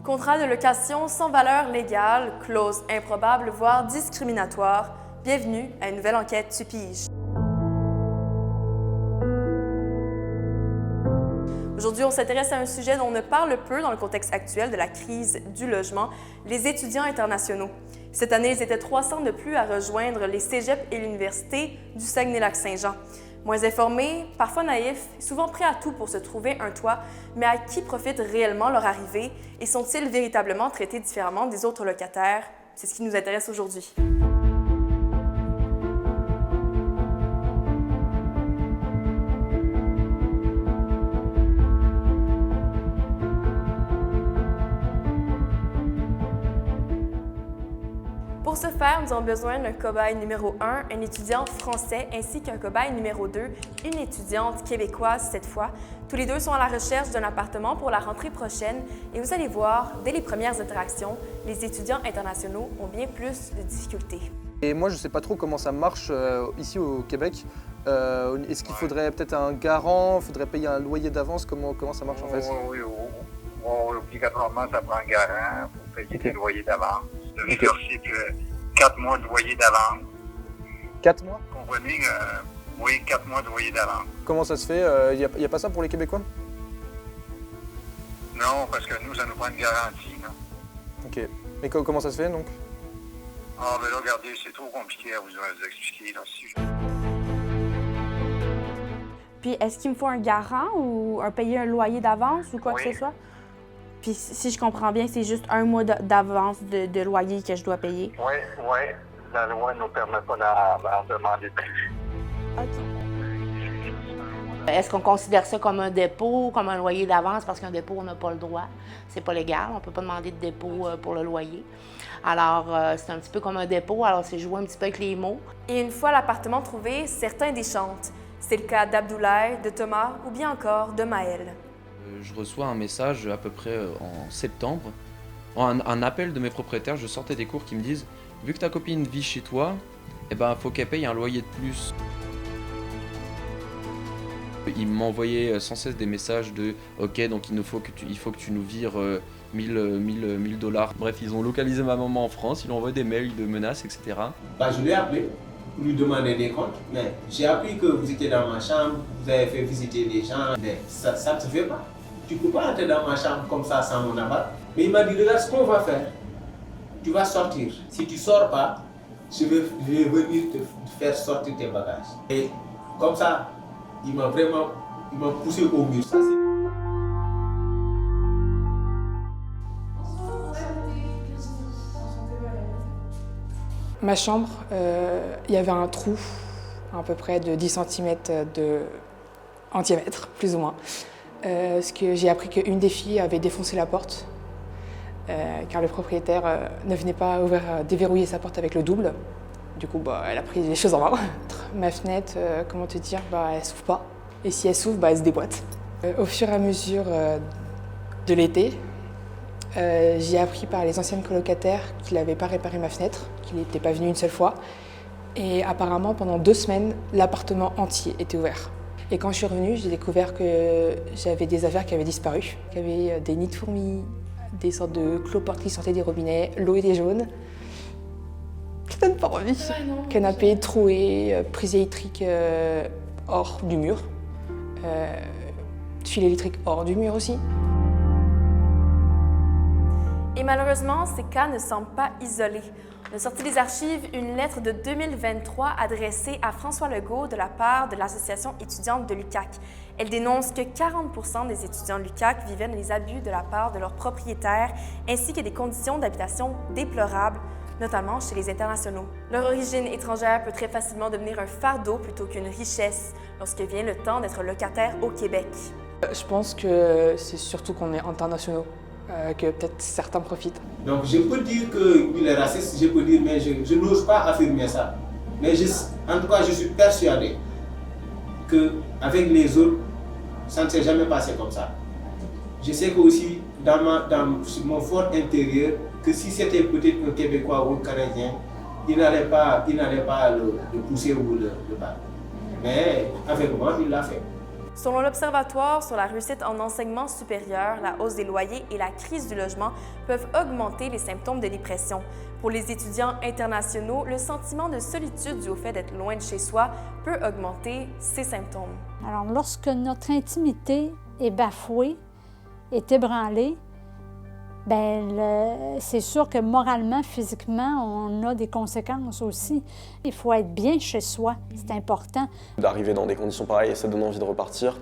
Contrat de location sans valeur légale, clause improbable, voire discriminatoire. Bienvenue à une nouvelle enquête TUPIGE. Aujourd'hui, on s'intéresse à un sujet dont on ne parle peu dans le contexte actuel de la crise du logement, les étudiants internationaux. Cette année, ils étaient 300 de plus à rejoindre les cégeps et l'université du Saguenay-Lac-Saint-Jean. Moins informés, parfois naïfs, souvent prêts à tout pour se trouver un toit, mais à qui profite réellement leur arrivée et sont-ils véritablement traités différemment des autres locataires? C'est ce qui nous intéresse aujourd'hui. Pour ce faire, nous avons besoin d'un cobaye numéro 1, un étudiant français, ainsi qu'un cobaye numéro 2, une étudiante québécoise cette fois. Tous les deux sont à la recherche d'un appartement pour la rentrée prochaine et vous allez voir, dès les premières interactions, les étudiants internationaux ont bien plus de difficultés. Et moi, je ne sais pas trop comment ça marche ici au Québec. Est-ce qu'il faudrait peut-être un garant, il faudrait payer un loyer d'avance? Comment ça marche en fait? Oui, obligatoirement, ça prend un garant pour payer des loyers d'avance. Le verser 4 mois de loyer d'avance. 4 mois? Comprenez? Oui, 4 mois de loyer d'avance. Comment ça se fait? Il n'y a pas ça pour les Québécois? Non, parce que nous, ça nous prend une garantie. Là. Ok. Mais comment ça se fait donc? Ah, ben là, regardez, c'est trop compliqué à vous expliquer. Là, Puis, est-ce qu'il me faut un garant ou payer un loyer d'avance ou quoi que ce soit? Puis, si je comprends bien, c'est juste 1 mois d'avance de loyer que je dois payer? Oui. La loi ne nous permet pas d'en demander plus. OK. Est-ce qu'on considère ça comme un dépôt, comme un loyer d'avance? Parce qu'un dépôt, on n'a pas le droit. C'est pas légal. On ne peut pas demander de dépôt pour le loyer. Alors, c'est un petit peu comme un dépôt. Alors, c'est jouer un petit peu avec les mots. Et une fois l'appartement trouvé, certains déchantent. C'est le cas d'Abdoulaye, de Thomas ou bien encore de Maël. Je reçois un message à peu près en septembre, un appel de mes propriétaires. Je sortais des cours qui me disent « Vu que ta copine vit chez toi, eh ben, faut qu'elle paye un loyer de plus. » Ils m'envoyaient sans cesse des messages de « Ok, donc il faut que tu nous vires 1000 $. » Bref, ils ont localisé ma maman en France, ils lui ont envoyé des mails de menaces, etc. Je l'ai appelé pour lui demander des comptes, mais j'ai appris que vous étiez dans ma chambre, vous avez fait visiter des gens, mais ça ne se fait pas. Tu ne peux pas entrer dans ma chambre comme ça sans mon aval. Mais il m'a dit, regarde ce qu'on va faire. Tu vas sortir. Si tu ne sors pas, je vais venir te faire sortir tes bagages. Et comme ça, il m'a poussé au mur. Ça, Ma chambre, il y avait un trou à peu près de 10 cm en diamètre, plus ou moins. Parce que j'ai appris qu'une des filles avait défoncé la porte, car le propriétaire ne venait pas déverrouiller sa porte avec le double. Du coup, elle a pris les choses en main. Ma fenêtre, comment te dire, elle s'ouvre pas. Et si elle s'ouvre, elle se déboîte. Au fur et à mesure de l'été, j'ai appris par les anciennes colocataires qu'il n'avait pas réparé ma fenêtre, qu'il n'était pas venu une seule fois. Et apparemment, pendant 2 semaines, l'appartement entier était ouvert. Et quand je suis revenue, j'ai découvert que j'avais des affaires qui avaient disparu. Il y avait des nids de fourmis, des sortes de cloportes qui sortaient des robinets, l'eau était jaune. Ça donne pas envie. Canapé troué, prise électrique hors du mur, fil électrique hors du mur aussi. Et malheureusement, ces cas ne semblent pas isolés. On a sorti des archives une lettre de 2023 adressée à François Legault de la part de l'Association étudiante de l'UQAC. Elle dénonce que 40% des étudiants de l'UQAC vivaient dans les abus de la part de leurs propriétaires ainsi que des conditions d'habitation déplorables, notamment chez les internationaux. Leur origine étrangère peut très facilement devenir un fardeau plutôt qu'une richesse lorsque vient le temps d'être locataire au Québec. Je pense que c'est surtout qu'on est internationaux. Que peut-être certains profitent. Donc je peux dire qu'il est raciste, je peux dire, mais je n'ose pas affirmer ça. Mais en tout cas, je suis persuadé qu'avec les autres, ça ne s'est jamais passé comme ça. Je sais que aussi, dans mon fort intérieur, que si c'était peut-être un Québécois ou un Canadien, il n'allait pas le pousser ou le battre. Mais avec moi, il l'a fait. Selon l'Observatoire sur la réussite en enseignement supérieur, la hausse des loyers et la crise du logement peuvent augmenter les symptômes de dépression. Pour les étudiants internationaux, le sentiment de solitude dû au fait d'être loin de chez soi peut augmenter ces symptômes. Alors, lorsque notre intimité est bafouée, est ébranlée, c'est sûr que moralement, physiquement, on a des conséquences aussi. Il faut être bien chez soi, c'est important. D'arriver dans des conditions pareilles, ça donne envie de repartir.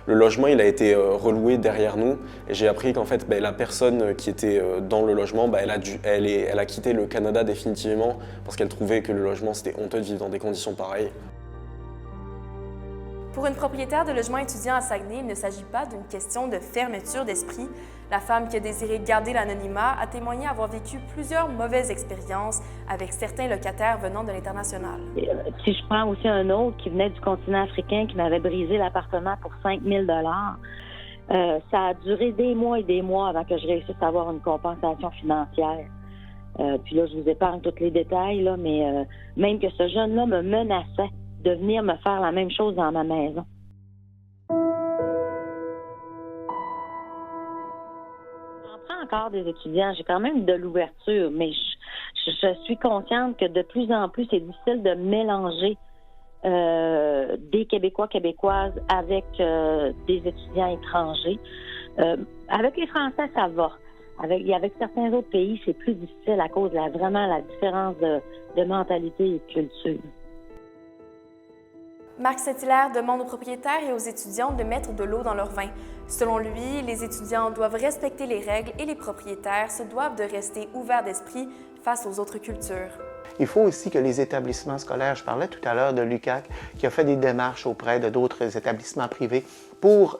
Le logement, il a été reloué derrière nous et j'ai appris qu'en fait, la personne qui était dans le logement, elle a quitté le Canada définitivement parce qu'elle trouvait que le logement, c'était honteux de vivre dans des conditions pareilles. Pour une propriétaire de logement étudiant à Saguenay, il ne s'agit pas d'une question de fermeture d'esprit. La femme qui a désiré garder l'anonymat a témoigné avoir vécu plusieurs mauvaises expériences avec certains locataires venant de l'international. Si je prends aussi un autre qui venait du continent africain qui m'avait brisé l'appartement pour 5 000 ça a duré des mois et des mois avant que je réussisse à avoir une compensation financière. Puis là, je vous épargne tous les détails, là, mais même que ce jeune-là me menaçait de venir me faire la même chose dans ma maison. J'en prends encore des étudiants, j'ai quand même de l'ouverture, mais je suis consciente que de plus en plus, c'est difficile de mélanger des Québécois, Québécoises avec des étudiants étrangers. Avec les Français, ça va. Avec certains autres pays, c'est plus difficile à cause de la différence de mentalité et de culture. Marc Saint-Hilaire demande aux propriétaires et aux étudiants de mettre de l'eau dans leur vin. Selon lui, les étudiants doivent respecter les règles et les propriétaires se doivent de rester ouverts d'esprit face aux autres cultures. Il faut aussi que les établissements scolaires, je parlais tout à l'heure de l'UQAC, qui a fait des démarches auprès de d'autres établissements privés pour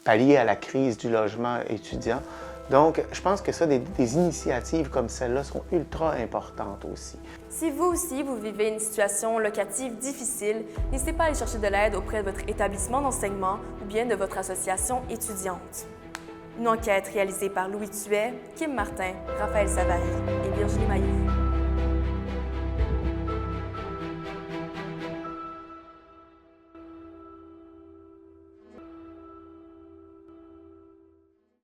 pallier à la crise du logement étudiant. Donc, je pense que des initiatives comme celle-là sont ultra importantes aussi. Si vous aussi, vous vivez une situation locative difficile, n'hésitez pas à aller chercher de l'aide auprès de votre établissement d'enseignement ou bien de votre association étudiante. Une enquête réalisée par Louis Thuet, Kim Martin, Raphaël Savary et Virginie Mailloux.